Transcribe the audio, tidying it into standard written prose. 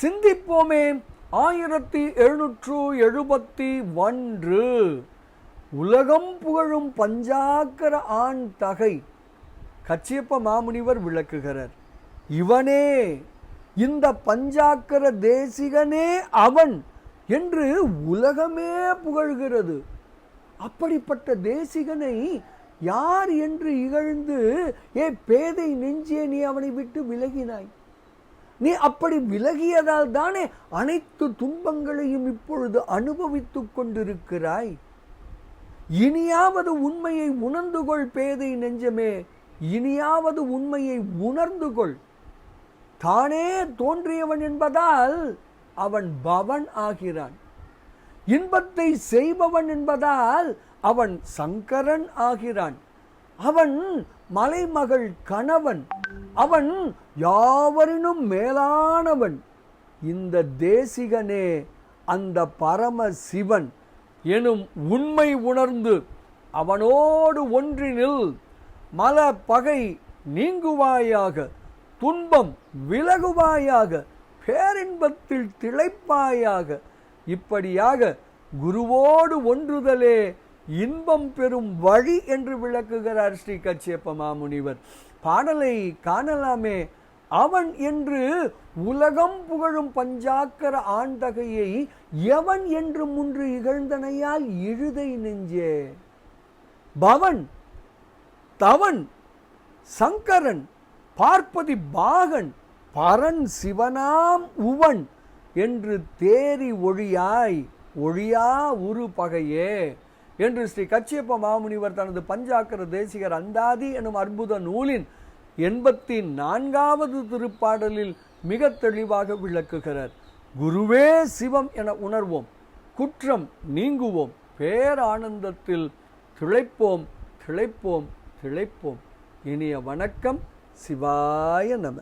சிந்திப்போமே. 1771 உலகம் புகழும் பஞ்சாக்கர ஆண் தகை கச்சியப்ப மாமுனிவர் விளக்குகிறார். இவனே, இந்த பஞ்சாக்கர தேசிகனே அவன் என்று உலகமே புகழ்கிறது. அப்படிப்பட்ட தேசிகனை யார் என்று இகழ்ந்து, ஏ பேதை நெஞ்சே, நீ அவனை விட்டு விலகினாய். நீ அப்படி விலகியதால் தானே அனைத்து துன்பங்களையும் இப்பொழுது அனுபவித்துக் கொண்டிருக்கிறாய். இனியாவது உண்மையை உணர்ந்து கொள் பேதை நெஞ்சமே, இனியாவது உண்மையை உணர்ந்து கொள். தானே தோன்றியவன் என்பதால் அவன் பவன் ஆகிறான். இன்பத்தை செய்பவன் என்பதால் அவன் சங்கரன் ஆகிறான். அவன் மலைமகள் கணவன், அவன் யாவரினும் மேலானவன். இந்த தேசிகனே அந்த பரம சிவன் எனும் உண்மை உணர்ந்து அவனோடு ஒன்றினில் மல பகை நீங்குவாயாக, துன்பம் விலகுவாயாக, பேரின்பத்தில் திளைப்பாயாக. இப்படியாக குருவோடு ஒன்றுதலே இன்பம் பெறும் வழி என்று விளக்குகிறார் ஸ்ரீ கச்சியப்ப மாமுனிவர். பாடலை காணலாமே. அவன் என்று உலகம் புகழும் பஞ்சாக்கர ஆண்டகையை எவன் என்று முன்று இகழ்ந்தனையால் இழுதை நெஞ்சே. பவன், தவன், சங்கரன், பார்ப்பதி பாகன், பரன் சிவனாம் உவன் என்று தேறி ஒழியாய் ஒழியா உரு பகையே என்று ஸ்ரீ கச்சியப்ப மாமுனிவர் தனது பஞ்சாக்கர தேசிகர் அந்தாதி எனும் அற்புத நூலின் 84வது திருப்பாடலில் மிக தெளிவாக விளக்குகிறார். குருவே சிவம் என உணர்வோம், குற்றம் நீங்குவோம், பேரானந்தத்தில் திளைப்போம் திளைப்போம் திளைப்போம். இனிய வணக்கம். சிவாய நம.